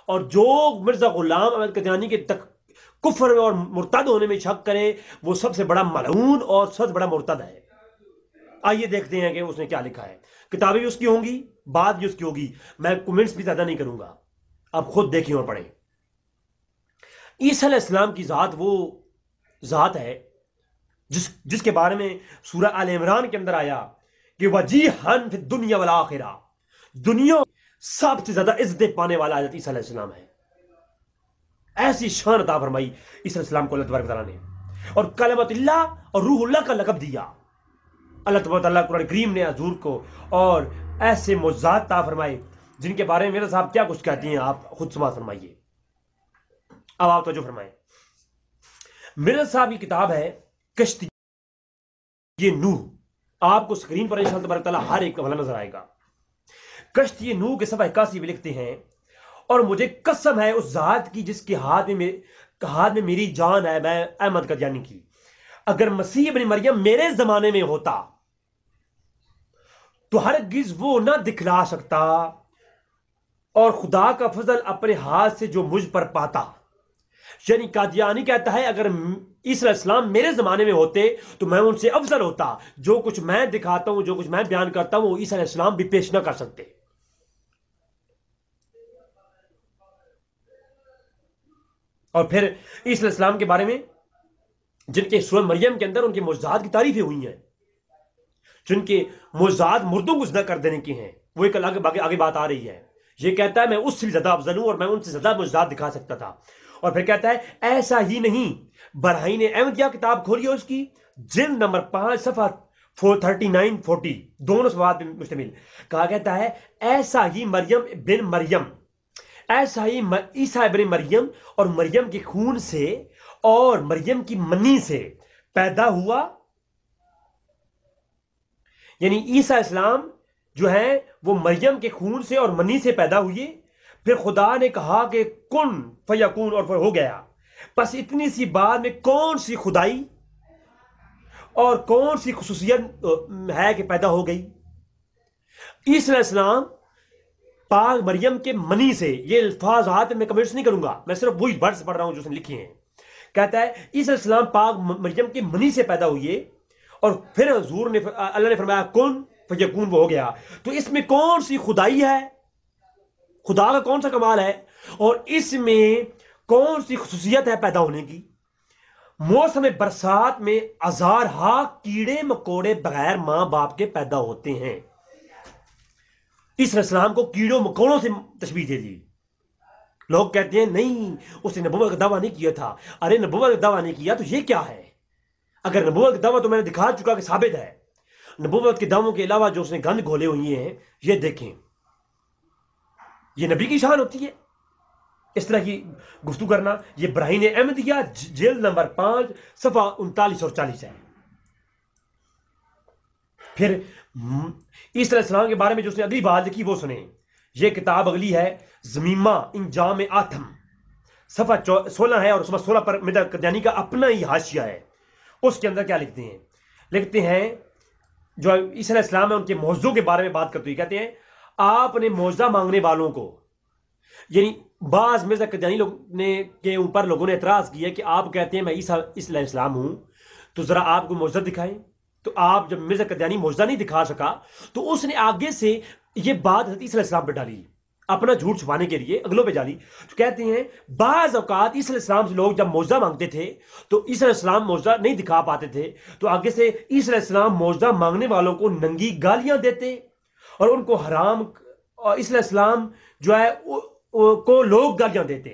اور جو مرزا غلام احمد قادیانی کے کفر اور مرتد ہونے میں شک کرے وہ سب سے بڑا ملعون اور سب سے بڑا مرتد ہے۔ آئیے دیکھتے ہیں کہ اس نے کیا لکھا ہے۔ کتابیں بھی اس کی ہوں گی، بات بھی اس کی ہوگی، میں کومنٹس بھی زیادہ نہیں کروں گا، آپ خود دیکھیں اور پڑھیں۔ عیسیٰ علیہ السلام کی ذات وہ ذات ہے جس کے بارے میں سورہ آل عمران کے اندر آیا کہ وجیحاً فی الدنیا والآخرہ، دنیا سب سے زیادہ عزتیں پانے والا حضرت عیسیٰ علیہ السلام ہے۔ ایسی شان عطا فرمائی عیسیٰ علیہ السلام کو اللہ تبارک تعالیٰ نے، اور کلمۃ اللہ اور روح اللہ کا لقب دیا۔ اللہ تبارک تعالیٰ قرآن کریم نے حضور کو اور ایسے معجزات عطا فرمائے جن کے بارے میں میرے صاحب کیا کچھ کہتی ہیں، آپ خود سماعت فرمائیے۔ اب آپ توجہ فرمائیں، میرے صاحب کی کتاب ہے کشتی یہ نوح، آپ کو سکرین پر انشاءاللہ تبارک تعالیٰ ہر ایک حوالہ نظر آئے گا۔ کشتی نوح کے صفحہ 81 میں لکھتے ہیں، اور مجھے قسم ہے اس ذات کی جس کے ہاتھ میں میری جان ہے، میں احمد قادیانی کی، اگر مسیح ابن مریم میرے زمانے میں ہوتا تو ہرگز وہ نہ دکھلا سکتا، اور خدا کا فضل اپنے ہاتھ سے جو مجھ پر پاتا۔ یعنی قادیانی کہتا ہے اگر عیسیٰ علیہ السلام میرے زمانے میں ہوتے تو میں ان سے افضل ہوتا، جو کچھ میں دکھاتا ہوں، جو کچھ میں بیان کرتا ہوں، وہ عیسیٰ علیہ السلام بھی پیش نہ کر سکتے۔ اور پھر عیسیٰ علیہ السلام کے بارے میں جن کے سورہ مریم کے اندر ان کے معجزات کی تعریفیں ہوئی ہیں، جن کے معجزات مردوں کو زندہ کر دینے کی ہیں، وہ ایک آگے بات آ رہی ہے۔ یہ کہتا ہے میں اس سے بھی زیادہ افضل ہوں اور میں ان سے زیادہ معجزات دکھا سکتا تھا۔ اور پھر کہتا ہے ایسا ہی نہیں، براہین احمدیہ کتاب کھولیے اس کی جلد نمبر 5 صفحہ 39-40 دونوں صفحات پہ مشتمل، کہا کہتا ہے ایسا ہی ایسا ہی عیسیٰ ابن مریم اور مریم کے خون سے اور مریم کی منی سے پیدا ہوا۔ یعنی عیسیٰ اسلام جو ہے وہ مریم کے خون سے اور منی سے پیدا ہوئے، پھر خدا نے کہا کہ کن فیکون، اور پھر ہو گیا۔ بس اتنی سی بات میں کون سی خدائی اور کون سی خصوصیت ہے کہ پیدا ہو گئی۔ عیسیٰ علیہ السلام پاک مریم کے منی سے، یہ الفاظات میں کمنٹس نہیں کروں گا، میں صرف وہی ورڈز پڑھ رہا ہوں جو اس نے لکھی ہیں۔ کہتا ہے عیسیٰ علیہ السلام پاک مریم کے منی سے پیدا ہوئے، اور پھر حضور نے اللہ نے فرمایا کن فیکون، وہ ہو گیا۔ تو اس میں کون سی خدائی ہے، خدا کا کون سا کمال ہے، اور اس میں کون سی خصوصیت ہے پیدا ہونے کی۔ موسم برسات میں ہزارہا کیڑے مکوڑے بغیر ماں باپ کے پیدا ہوتے ہیں۔ عیسیٰ علیہ السلام کو کیڑوں مکوڑوں سے تشبیہ دے دی۔ لوگ کہتے ہیں نہیں اس نے نبوت کا دعویٰ نہیں کیا تھا۔ ارے نبوت کا دعویٰ نہیں کیا تو یہ کیا ہے؟ اگر نبوت کا دعویٰ تو میں نے دکھا چکا کہ ثابت ہے۔ نبوت کے دعووں کے علاوہ جو اس نے گند گھولے ہوئی ہیں، یہ دیکھیں، یہ نبی کی شان ہوتی ہے اس طرح کی گفتگو کرنا۔ یہ براہین احمدیہ جلد نمبر 5 صفحہ 39 اور 40 ہے۔ پھر عیسیٰ علیہ السلام کے بارے میں جو اس نے اگلی بات لکھی وہ سنیں۔ یہ کتاب اگلی ہے زمیمہ انجام آتم، صفحہ 16 ہے، اور صفحہ 16 پر مرزا قادیانی کا اپنا ہی حاشیہ ہے۔ اس کے اندر کیا لکھتے ہیں جو عیسیٰ علیہ السلام ہے ان کے معجزوں کے بارے میں بات کرتے ہوئے کہتے ہیں آپ نے معجزہ مانگنے والوں کو، یعنی بعض مرزا قادیانی کے اوپر لوگوں نے اعتراض کیا کہ آپ کہتے ہیں میں عیسیٰ علیہ السلام ہوں، تو ذرا آپ کو معجزہ دکھائیں۔ تو آپ جب مرزا قادیانی معجزہ نہیں دکھا سکا تو اس نے آگے سے یہ بات حضرت عیسیٰ علیہ السلام پہ ڈالی، اپنا جھوٹ چھپانے کے لیے اگلوں پہ ڈالی۔ تو کہتے ہیں بعض اوقات عیسیٰ علیہ السلام سے لوگ جب معجزہ مانگتے تھے تو عیسیٰ علیہ السلام معجزہ نہیں دکھا پاتے تھے، تو آگے سے عیسیٰ علیہ السلام معجزہ مانگنے والوں کو ننگی گالیاں دیتے اور ان کو حرام، اور عیسیٰ علیہ السلام جو ہے کو لوگ گالیاں دیتے۔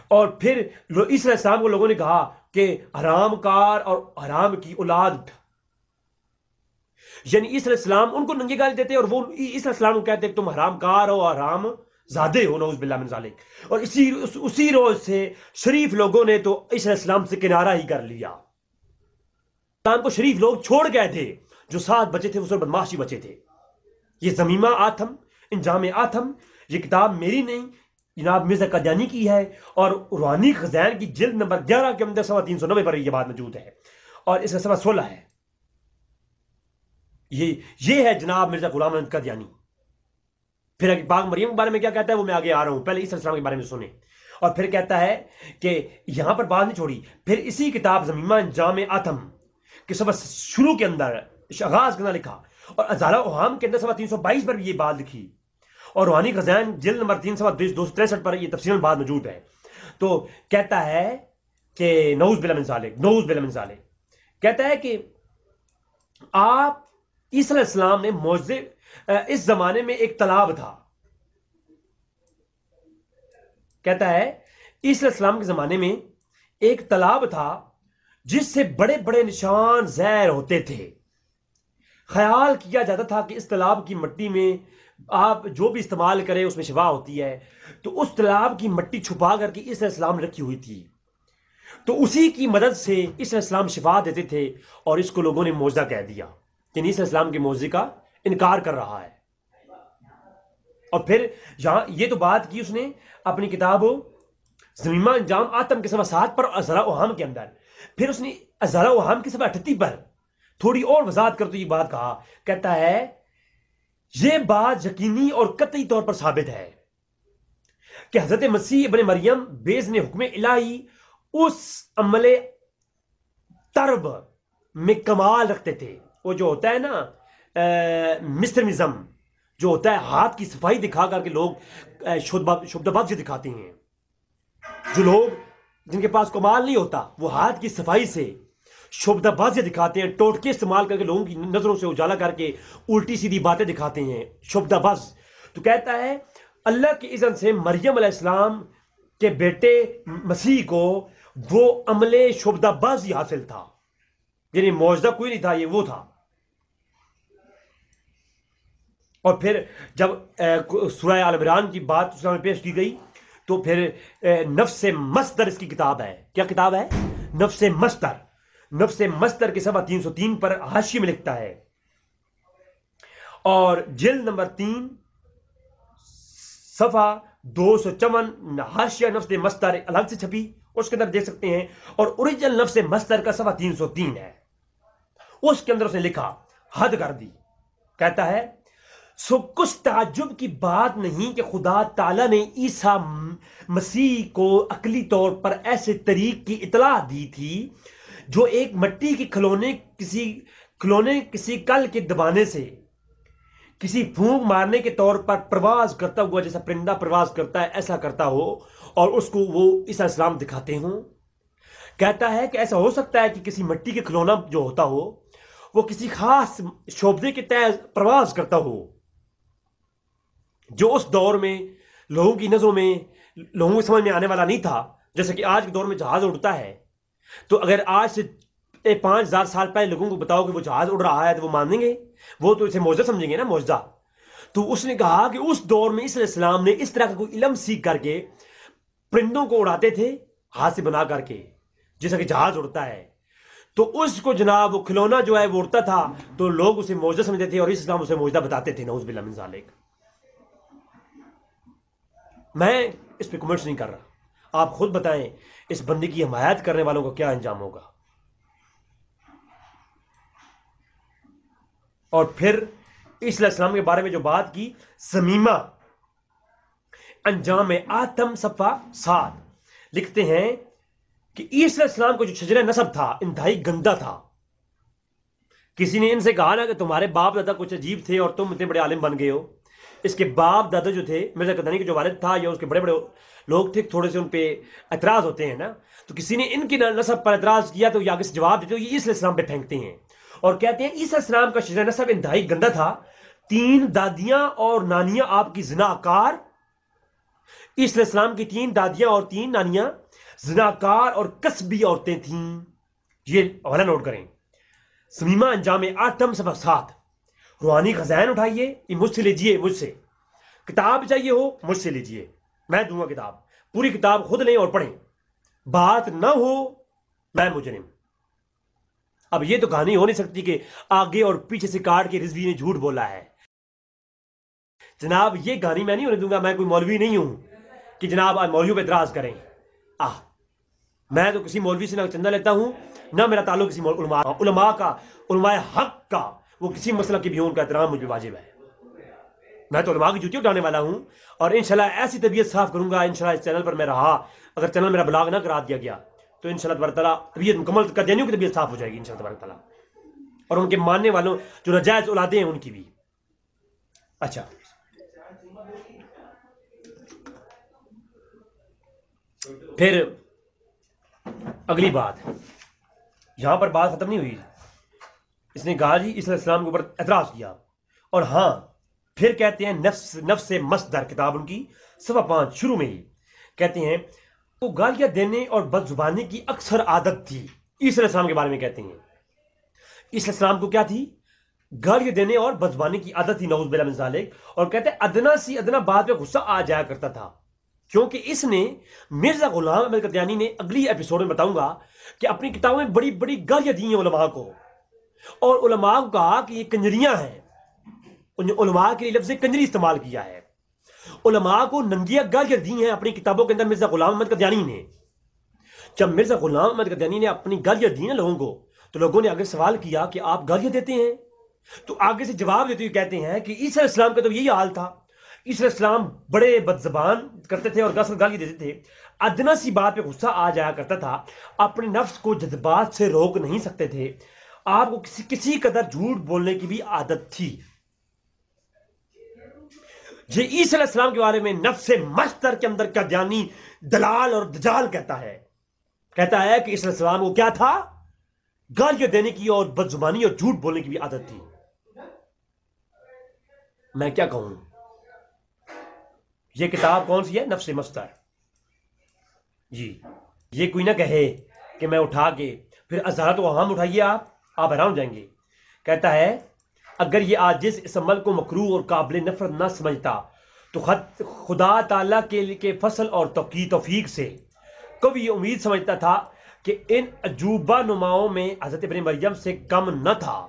اور پھر عیسیٰ علیہ السلام کو لوگوں نے کہا کہ حرام کار اور حرام کی اولاد، یعنی عیسیٰ علیہ السلام ان کو ننگی گالی دیتے اور وہ عیسیٰ علیہ السلام کو کہتے کہ تم حرام کار ہو، حرام زادے ہو، نعوذ باللہ من ذالک۔ اور اسی روز سے شریف لوگوں نے تو عیسیٰ علیہ السلام سے کنارہ ہی کر لیا۔ اسلام کو شریف لوگ چھوڑ گئے تھے، جو 7 بچے تھے وہ سب بدماشی بچے تھے۔ یہ زمیمہ آتم انجام آتم، یہ کتاب میری نہیں، جناب مرزا قادیانی کی ہے، اور روحانی خزائن کی جلد نمبر 11 کے اندر صفحہ 390 پر یہ بات موجود ہے، اور اس کا صفحہ 16 ہے۔ یہ ہے جناب مرزا غلام احمد قادیانی۔ پھر پاک مریم کے بارے میں کیا کہتا ہے وہ میں آگے آ رہا ہوں، پہلے عیسی علیہ السلام کے بارے میں سنیں. اور پھر کہتا ہے کہ یہاں پر بات نہیں چھوڑی، پھر اسی کتاب ضمیمہ انجام آتم کہ صفحہ شروع کے اندر آغاز کرنا لکھا، اور ازالہ اوہام کے اندر صفحہ 322 پر بھی یہ بات لکھی، اور روحانی خزائن جلد نمبر 3 صفحہ 263 پر یہ تفصیل بات موجود ہے. تو کہتا ہے کہ نعوذ باللہ من ذالک، نعوذ باللہ من ذالک، کہتا ہے کہ آپ عیسی علیہ السلام نے معجزے، اس زمانے میں ایک تالاب تھا، کہتا ہے عیسی علیہ السلام کے زمانے میں ایک تالاب تھا جس سے بڑے بڑے نشان ظاہر ہوتے تھے. خیال کیا جاتا تھا کہ اس تالاب کی مٹی میں آپ جو بھی استعمال کریں اس میں شفا ہوتی ہے. تو اس تالاب کی مٹی چھپا کر کے عیسی علیہ السلام نے رکھی ہوئی تھی، تو اسی کی مدد سے عیسی علیہ السلام شفا دیتے تھے، اور اس کو لوگوں نے معجزہ کہہ دیا کہ عیسی علیہ السلام کے معجزے کا انکار کر رہا ہے. اور پھر یہاں یہ تو بات کی اس نے اپنی کتاب ضمیمہ انجام آتم کے صفحہ 7 پر، ازالہ اوہام کے اندر. پھر اس نے ازالہ اوہام کے صفحہ 38 پر تھوڑی اور وضاحت کرتے یہ بات کہا، کہتا ہے یہ بات یقینی اور قطعی طور پر ثابت ہے کہ حضرت مسیح ابن مریم باذن حکم الہی اس عمل ترب میں کمال رکھتے تھے. وہ جو ہوتا ہے نا مسٹرمزم، جو ہوتا ہے ہاتھ کی صفائی دکھا کر کے لوگ شبدہ بازی دکھاتے ہیں. جو لوگ جن کے پاس کمال نہیں ہوتا وہ ہاتھ کی صفائی سے شبدہ بازی دکھاتے ہیں، ٹوٹکے استعمال کر کے لوگوں کی نظروں سے اجالا کر کے الٹی سیدھی باتیں دکھاتے ہیں، شبدہ باز. تو کہتا ہے اللہ کی اذن سے مریم علیہ السلام کے بیٹے مسیح کو وہ عمل شبدہ بازی حاصل تھا، یعنی معجزہ کوئی نہیں تھا، یہ وہ تھا. اور پھر جب سورہ آل عمران کی بات اس میں پیش کی گئی تو پھر نفس مصدر اس کی کتاب ہے. کیا کتاب ہے؟ نفس مصدر. نفس مصدر کے صفحہ 303 پر حاشیے میں لکھتا ہے، اور جلد نمبر 3 صفحہ 254 حاشیہ نفس مصدر الگ سے چھپی، اس کے اندر دیکھ سکتے ہیں. اور اوریجنل نفس مصدر کا صفحہ 303 ہے، اس کے اندر اس نے لکھا حد کر دی. کہتا ہے سو کچھ تعجب کی بات نہیں کہ خدا تعالیٰ نے عیسیٰ مسیح کو عقلی طور پر ایسے طریق کی اطلاع دی تھی جو ایک مٹی کے کھلونے کسی کل کے دبانے سے کسی پھونک مارنے کے طور پر پرواز کرتا ہوا، جیسا پرندہ پرواز کرتا ہے ایسا کرتا ہو، اور اس کو وہ عیسیٰ علیہ السلام دکھاتے ہوں. کہتا ہے کہ ایسا ہو سکتا ہے کہ کسی مٹی کے کھلونا جو ہوتا ہو وہ کسی خاص شعبے کے تحت پرواز کرتا ہو، جو اس دور میں لوگوں کی نظروں میں، لوگوں کی سمجھ میں آنے والا نہیں تھا. جیسے کہ آج کے دور میں جہاز اڑتا ہے، تو اگر آج سے 5000 سال پہلے لوگوں کو بتاؤ کہ وہ جہاز اڑ رہا ہے تو وہ مانیں گے؟ وہ تو اسے معجزہ سمجھیں گے نا، معجزہ. تو اس نے کہا کہ اس دور میں عیسی علیہ السلام نے اس طرح کا کوئی علم سیکھ کر کے پرندوں کو اڑاتے تھے ہاتھ سے بنا کر کے، جیسا کہ جہاز اڑتا ہے. تو اس کو جناب وہ کھلونا جو ہے وہ اڑتا تھا، تو لوگ اسے معجزہ سمجھتے تھے، اور عیسی السلام اسے معجزہ بتاتے تھے. نعوذ باللہ من ذالک. میں اس پہ کمنٹس نہیں کر رہا، آپ خود بتائیں اس بندے کی حمایت کرنے والوں کا کیا انجام ہوگا. اور پھر عیسی علیہ السلام کے بارے میں جو بات کی، ضمیمہ انجام آتم صفحہ 7 لکھتے ہیں کہ عیسی علیہ السلام کو جو شجرہ نسب تھا انتہائی گندا تھا. کسی نے ان سے کہا نا کہ تمہارے باپ دادا کچھ عجیب تھے اور تم اتنے بڑے عالم بن گئے ہو. اس کے باپ دادا جو تھے، مرزا قادیانی کے جو والد تھا یا اس کے بڑے بڑے لوگ تھے، تھوڑے سے ان پہ اعتراض ہوتے ہیں نا. تو کسی نے ان کی نسب پر اعتراض کیا تو یہ آگے سے جواب دیتے ہو، یہ عیسی علیہ السلام پہ پھینکتے ہیں اور کہتے ہیں عیسی علیہ السلام کا شجرہ نسب انتہائی گندا تھا. 3 دادیاں اور نانیاں آپ کی زناکار. عیسی علیہ السلام کی 3 دادیاں اور 3 نانیاں زناکار اور کسبی عورتیں تھیں. یہ حوالہ نوٹ کریں، ضمیمہ انجام آتم صفحہ 7. روحانی خزائن اٹھائیے، یہ مجھ سے لیجئے. مجھ سے کتاب چاہیے ہو مجھ سے لیجئے، میں دوں گا کتاب. پوری کتاب خود لیں اور پڑھیں. بات نہ ہو میں مجرم. اب یہ تو کہانی ہو نہیں سکتی کہ آگے اور پیچھے سے کاٹ کے رضوی نے جھوٹ بولا ہے. جناب یہ کہانی میں نہیں ہونے دوں گا. میں کوئی مولوی نہیں ہوں کہ جناب آج مولویوں پہ اعتراض کریں. میں تو کسی مولوی سے نہ چندہ لیتا ہوں، نہ میرا تعلق کسی علماء کا، علماء حق کا، وہ کسی مسئلہ کی بھی ہو ان کا احترام مجھے واجب ہے. میں تو علماء کی جوتی اٹھانے والا ہوں، اور انشاءاللہ ایسی طبیعت صاف کروں گا انشاءاللہ اس چینل پر میں رہا، اگر چینل میرا بلاغ نہ کرا دیا گیا تو انشاءاللہ تبارک تعالیٰ طبیعت مکمل قادیانیوں کی طبیعت صاف ہو جائے گی انشاءاللہ تبارک تعالیٰ، اور ان کے ماننے والوں جو ناجائز اولادیں ہیں ان کی بھی۔ اچھا، پھر اگلی بات، یہاں پر بات ختم نہیں ہوئی، اس نے کہا جی عیسیٰ علیہ السلام کے اوپر اعتراض کیا، اور ہاں پھر کہتے ہیں نفس مصدر کتاب ان کی صفحہ 5 شروع میں ہی کہتے ہیں وہ گالیاں دینے اور بد زبانی کی اکثر عادت تھی۔ عیسیٰ علیہ السلام کے بارے میں کہتے ہیں عیسیٰ علیہ السلام کو کیا تھی؟ گالیاں دینے اور بد زبانی کی عادت تھی، نعوذ باللہ من ذالک، اور کہتے ہیں ادنا سی ادنا بات پہ غصہ آ جایا کرتا تھا، کیونکہ اس نے مرزا غلام احمد قادیانی نے اگلی ایپیسوڈ میں بتاؤں گا کہ اپنی کتابوں میں بڑی بڑی گالیاں دی ہیں علماء کو، اور علماء کو کہا کہ یہ کنجریاں ہیں، علماء کے لیے لفظ کنجری استعمال کیا ہے، علماء کو ننگیاں گالیاں دی ہیں اپنی کتابوں کے اندر مرزا غلام احمد قادیانی نے۔ جب مرزا غلام احمد قادیانی نے اپنی گالیاں دی نا لوگوں کو، تو لوگوں نے آگے سوال کیا کہ آپ گالیاں دیتے ہیں؟ تو آگے سے جواب دیتے ہوئے کہتے ہیں کہ عیسیٰ علیہ السلام کا تو یہی حال تھا، عیسیٰ علیہ السلام بڑے بد زبان کرتے تھے اور گالی دیتے تھے، ادنا سی بات پہ غصہ آ جایا کرتا تھا، اپنے نفس کو جذبات سے روک نہیں سکتے تھے، آپ کو کسی قدر جھوٹ بولنے کی بھی عادت تھی۔ یہ عیسیٰ علیہ السلام کے بارے میں نفس مصدر کے اندر قادیانی دلال اور دجال کہتا ہے کہ عیسیٰ علیہ السلام کو کیا تھا؟ گالیاں دینے کی اور بد زبانی اور جھوٹ بولنے کی بھی عادت تھی۔ میں کیا کہوں، یہ کتاب کون سی ہے؟ نفس مصدر۔ جی یہ کوئی نہ کہے کہ میں اٹھا کے پھر ازہرت و ہم اٹھائیے، آپ حیران ہو جائیں گے۔ کہتا ہے اگر یہ عاجز اس عمل کو مکروہ اور قابل نفرت نہ سمجھتا تو خدا تعالیٰ کے فضل اور توفیق سے کبھی یہ امید سمجھتا تھا کہ ان عجوبہ نماؤں میں حضرت ابن مریم سے کم نہ تھا۔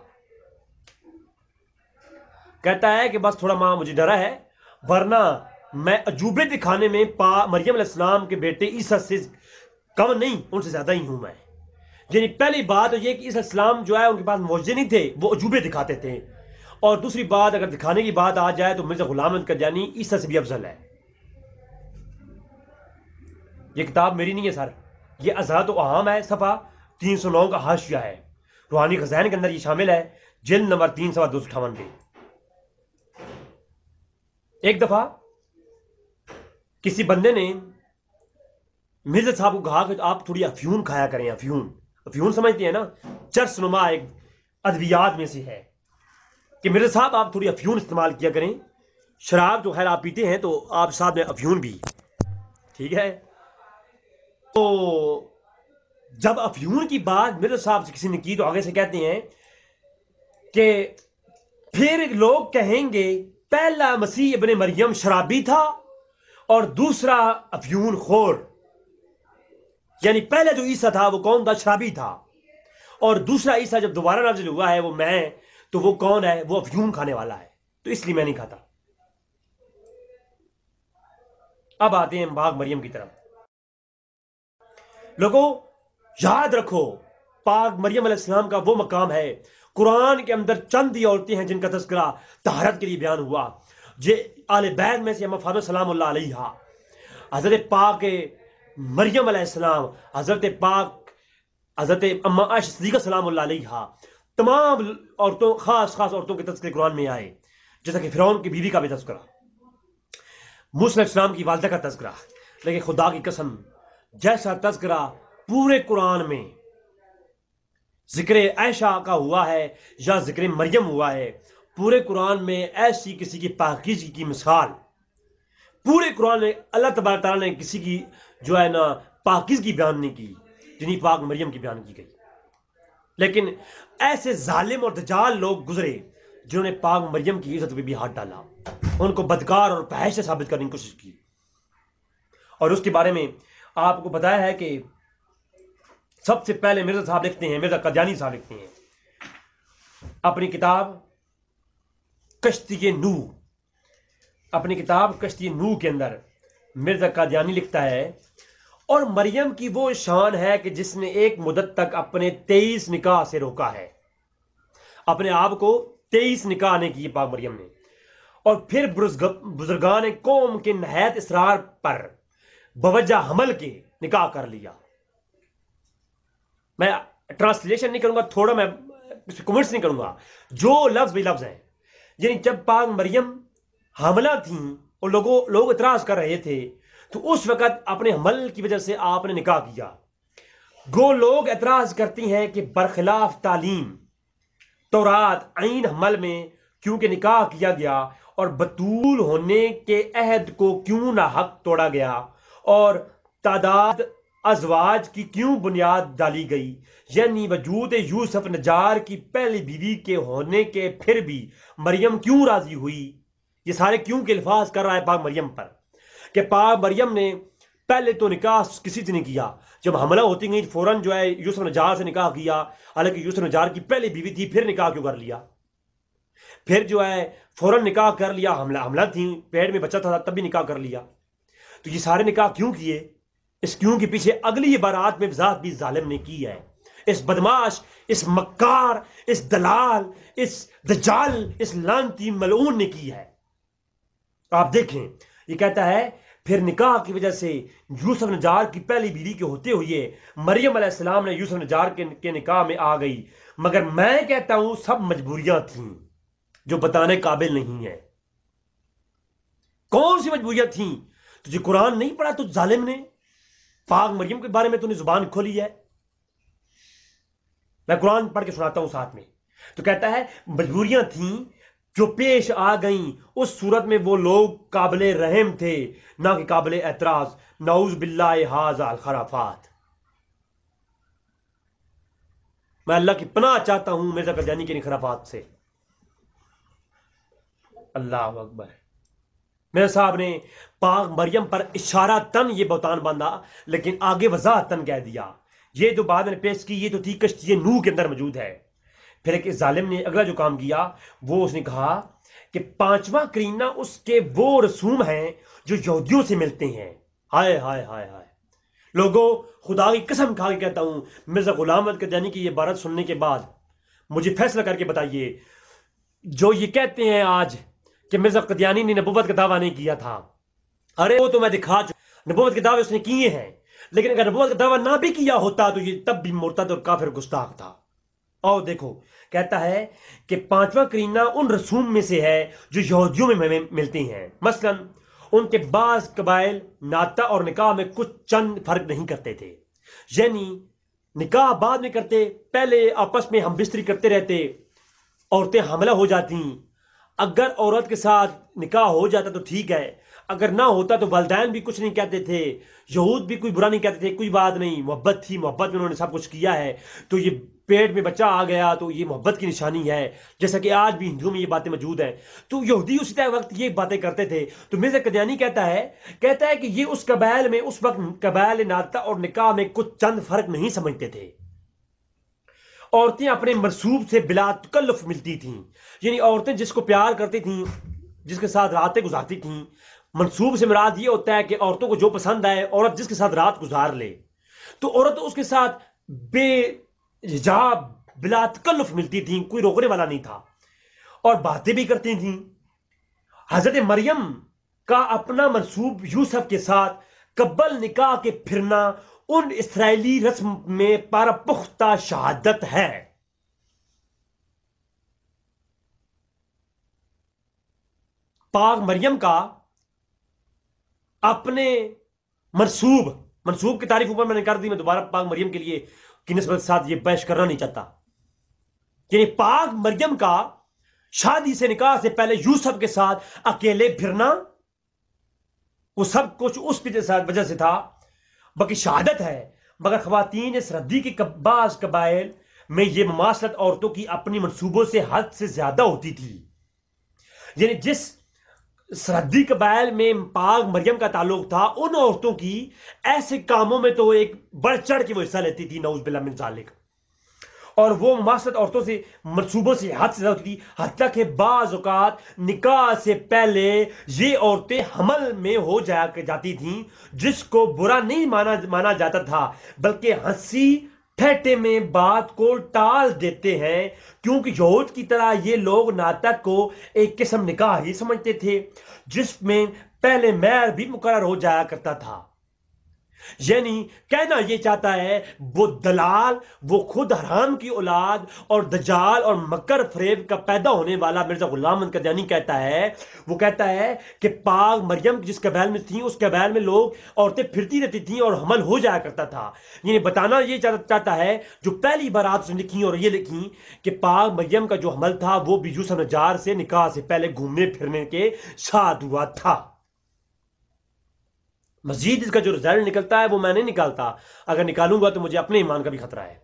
کہتا ہے کہ بس تھوڑا ماں مجھے ڈرا ہے، ورنہ میں عجوبے دکھانے میں مریم علیہ السلام کے بیٹے عیسیٰ سے کم نہیں، ان سے زیادہ ہی ہوں میں۔ یعنی پہلی بات یہ کہ عیسیٰ السلام جو ہے ان کے پاس معجزے نہیں تھے، وہ عجوبے دکھاتے تھے، اور دوسری بات اگر دکھانے کی بات آ جائے تو مرزا غلام احمد قادیانی عیسیٰ سے بھی افضل ہے۔ یہ کتاب میری نہیں ہے سر، یہ ازہرت و احام ہے، صفحہ 309 کا حاشیہ ہے، روحانی خزائن کے اندر یہ شامل ہے، جلد نمبر 3 صفحہ 258 پہ۔ ایک دفعہ کسی بندے نے مرزا صاحب کو کہا کہ آپ تھوڑی افیون کھایا کریں، افیون سمجھتے ہیں نا، چرس نما ایک ادویات میں سے ہے، کہ مرزا صاحب آپ تھوڑی افیون استعمال کیا کریں، شراب تو خیر آپ پیتے ہیں تو آپ ساتھ میں افیون بھی، ٹھیک ہے۔ تو جب افیون کی بات مرزا صاحب سے کسی نے کی تو آگے سے کہتے ہیں کہ پھر لوگ کہیں گے پہلا مسیح ابن مریم شرابی تھا اور دوسرا افیون خور، یعنی پہلے جو عیسیٰ تھا وہ کون تھا؟ شرابی تھا، اور دوسرا عیسیٰ جب دوبارہ نازل ہوا ہے وہ میں، تو وہ کون ہے؟ وہ افیون کھانے والا ہے، تو اس لیے میں نہیں کھاتا۔ اب آتے ہیں باغ مریم کی طرف۔ لوگوں یاد رکھو پاک مریم علیہ السلام کا وہ مقام ہے، قرآن کے اندر چند ہی عورتیں ہیں جن کا تذکرہ طہارت کے لیے بیان ہوا، جو آل بیت میں سے اما فاطمہ سلام اللہ علیہا، حضرت پاک مریم علیہ السلام، حضرت پاک حضرت اما عائشہ صدیقہ سلام اللہ علیہا، تمام عورتوں، خاص عورتوں کے تذکرے قرآن میں آئے، جیسا کہ فرعون کی بیوی کا بھی تذکرہ، موسیٰ علیہ السلام کی والدہ کا تذکرہ، لیکن خدا کی قسم جیسا تذکرہ پورے قرآن میں ذکر عائشہ کا ہوا ہے یا ذکر مریم ہوا ہے، پورے قرآن میں ایسی کسی کی پاکیزگی کی مثال پورے قرآن میں اللہ تبارک تعالیٰ نے کسی کی جو ہے نا پاکیزگی بیان نہیں کی جنہیں پاک مریم کی بیان کی گئی۔ لیکن ایسے ظالم اور دجال لوگ گزرے جنہوں نے پاک مریم کی عزت پہ بھی ہاتھ ڈالا، ان کو بدکار اور فحش سے ثابت کرنے کی کوشش کی، اور اس کے بارے میں آپ کو بتایا ہے کہ سب سے پہلے مرزا صاحب لکھتے ہیں، مرزا قادیانی صاحب لکھتے ہیں اپنی کتاب کشتی نوح، اپنی کتاب کشتی نوح کے اندر مرزا قادیانی لکھتا ہے، اور مریم کی وہ شان ہے کہ جس نے ایک مدت تک اپنے 23 نکاح سے روکا ہے، اپنے آپ کو 23 نکاح نے کی پاک مریم نے، اور پھر بزرگان قوم کے نہایت اصرار پر بوجہ حمل کے نکاح کر لیا. میں ٹرانسلیشن نہیں کروں گا، تھوڑا میں کمنٹس نہیں کروں گا، جو لفظ بھی لفظ ہیں. یعنی جب پاک مریم حاملہ تھیں اور لوگ اعتراض کر رہے تھے تو اس وقت اپنے حمل کی وجہ سے آپ نے نکاح کیا. گو لوگ اعتراض کرتی ہیں کہ برخلاف تعلیم تورات عین حمل میں کیونکہ نکاح کیا گیا اور بطول ہونے کے عہد کو کیوں نہ حق توڑا گیا اور تعداد ازواج کی کیوں بنیاد ڈالی گئی. یعنی وجود یوسف نجار کی پہلی بیوی کے ہونے کے پھر بھی مریم کیوں راضی ہوئی. یہ سارے کیوں کے الفاظ کر رہا ہے پاک مریم پر کہ پاک مریم نے پہلے تو نکاح کسی سے نہیں کیا، جب حملہ ہوتی گئی فوراً جو ہے یوسف نجار سے نکاح کیا، حالانکہ یوسف نجار کی پہلی بیوی تھی، پھر نکاح کیوں کر لیا؟ پھر جو ہے فوراً نکاح کر لیا، حملہ تھی، پیٹ میں بچہ تھا تب بھی نکاح کر لیا. تو یہ سارے نکاح کیوں کیے؟ اس کیوں کے پیچھے اگلی عبارات میں وضاحت بھی ظالم نے کی ہے. اس بدماش، اس مکار، اس دلال، اس دجال، اس لعنتی ملعون نے کی ہے. آپ دیکھیں، یہ کہتا ہے پھر نکاح کی وجہ سے یوسف نجار کی پہلی بیوی کے ہوتے ہوئے مریم علیہ السلام نے یوسف نجار کے نکاح میں آ گئی. مگر میں کہتا ہوں سب مجبوریاں تھیں جو بتانے قابل نہیں ہیں. کون سی مجبوریاں تھیں؟ تجھے قرآن نہیں پڑھا تو ظالم نے؟ پاک مریم کے بارے میں تو نے زبان کھولی ہے. میں قرآن پڑھ کے سناتا ہوں ساتھ میں. تو کہتا ہے مجبوریاں تھیں جو پیش آ گئیں، اس صورت میں وہ لوگ قابل رحم تھے نہ کہ قابل اعتراض. نعوذ باللہ ھذا الخرافات. میں اللہ کی پناہ چاہتا ہوں مرزا قادیانی کے خرافات سے. اللہ اکبر. میرے صاحب نے پاک مریم پر اشارتاً یہ بہتان باندھا، لیکن آگے وضاحتاً کہہ دیا. یہ جو بات میں نے پیش کی یہ تو تھی کشتی نوح کے اندر موجود ہے. پھر ایک ظالم نے اگلا جو کام کیا وہ اس نے کہا کہ پانچواں کرینہ اس کے وہ رسوم ہیں جو یہودیوں سے ملتے ہیں. ہائے ہائے ہائے ہائے. لوگوں، خدا کی قسم کھا کے کہتا ہوں، مرزا غلام احمد قادیانی کی یہ عبارت سننے کے بعد مجھے فیصلہ کر کے بتائیے، جو یہ کہتے ہیں آج کہ مرزا قادیانی نے نبوت کا دعویٰ نہیں کیا تھا، ارے وہ تو میں دکھا چکا، نبوت کے دعوے اس نے کیے ہیں، لیکن اگر نبوت کا دعویٰ نہ بھی کیا ہوتا تو یہ تب بھی مرتد اور کافر گستاخ تھا. اور دیکھو کہتا ہے کہ پانچواں کرینہ ان رسوم میں سے ہے جو یہودیوں میں ملتے ہیں. مثلا ان کے بعض قبائل ناطہ اور نکاح میں کچھ چند فرق نہیں کرتے تھے. یعنی نکاح بعد میں کرتے، پہلے آپس میں ہم بستری کرتے رہتے، عورتیں حاملہ ہو جاتی، اگر عورت کے ساتھ نکاح ہو جاتا تو ٹھیک ہے، اگر نہ ہوتا تو والدین بھی کچھ نہیں کہتے تھے، یہود بھی کوئی برا نہیں کہتے تھے، کوئی بات نہیں، محبت تھی، محبت میں انہوں نے سب کچھ کیا ہے. تو یہ پیٹ میں بچہ آ گیا تو یہ محبت کی نشانی ہے، جیسا کہ آج بھی ہندوؤں میں یہ باتیں موجود ہیں. تو یہودی اسی طرح وقت یہ باتیں کرتے تھے. تو مرزا قادیانی کہتا ہے کہ یہ اس قبائل میں اس وقت قبائل ناطہ اور نکاح میں کچھ چند فرق نہیں سمجھتے تھے. عورتیں اپنے منصوب سے بلا تکلف ملتی تھیں. یعنی عورتیں جس کو پیار کرتی تھیں، جس کے ساتھ راتیں گزارتی تھیں، منصوب سے مراد یہ ہوتا ہے کہ عورتوں کو جو پسند آئے عورت جس کے ساتھ رات گزار لے، تو عورت اس کے ساتھ بے حجاب بلا تکلف ملتی تھیں، کوئی روکنے والا نہیں تھا، اور باتیں بھی کرتی تھیں. حضرت مریم کا اپنا منصوب یوسف کے ساتھ قبل نکاح کے پھرنا ان اسرائیلی رسم میں پر پختہ شہادت ہے. پاک مریم کا اپنے منصوب کی تعریف اوپر میں نے کر دی. میں دوبارہ پاک مریم کے لیے کی نسبت کے ساتھ یہ بحث کرنا نہیں چاہتا. یعنی پاک مریم کا شادی سے نکاح سے پہلے یوسف کے ساتھ اکیلے پھرنا وہ سب کچھ اس کی وجہ سے تھا، باقی شہادت ہے. مگر خواتین سردی کے بعض قبائل میں یہ مماثلت عورتوں کی اپنی منصوبوں سے حد سے زیادہ ہوتی تھی. یعنی جس سردی قبائل میں پاک مریم کا تعلق تھا، ان عورتوں کی ایسے کاموں میں تو ایک بڑھ چڑھ کے وہ حصہ لیتی تھی، نعوذ باللہ من ذالک. اور وہ مماثلت عورتوں سے منصوبوں سے حد سے زیادہ ہوتی تھی، حتیٰ کہ بعض اوقات نکاح سے پہلے یہ عورتیں حمل میں ہو جاتی تھیں، جس کو برا نہیں مانا جاتا تھا، بلکہ ہنسی پھیٹے میں بات کو ٹال دیتے ہیں، کیونکہ یہود کی طرح یہ لوگ ناطق کو ایک قسم نکاح ہی سمجھتے تھے جس میں پہلے مہر بھی مقرر ہو جایا کرتا تھا۔ یعنی کہنا یہ چاہتا ہے وہ دلال، وہ خود حرام کی اولاد اور دجال اور مکر فریب کا پیدا ہونے والا مرزا غلام احمد قادیانی کہتا ہے، وہ کہتا ہے کہ پاک مریم جس قبیل میں تھیں اس قبیل میں لوگ عورتیں پھرتی رہتی تھیں اور حمل ہو جایا کرتا تھا۔ یعنی بتانا یہ چاہتا ہے جو پہلی بارات اس نے لکھی اور یہ لکھی کہ پاک مریم کا جو حمل تھا وہ بھی یوسف نجار سے نکاح سے پہلے گھومنے پھرنے کے ساتھ ہوا تھا۔ مزید اس کا جو رزلٹ نکلتا ہے وہ میں نہیں نکالتا، اگر نکالوں گا تو مجھے اپنے ایمان کا بھی خطرہ ہے،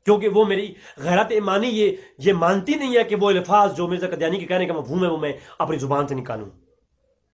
کیونکہ وہ میری غیرت ایمانی یہ مانتی نہیں ہے کہ وہ الفاظ جو مرزا قادیانی کے کہنے کا مفہوم ہے وہ میں اپنی زبان سے نکالوں۔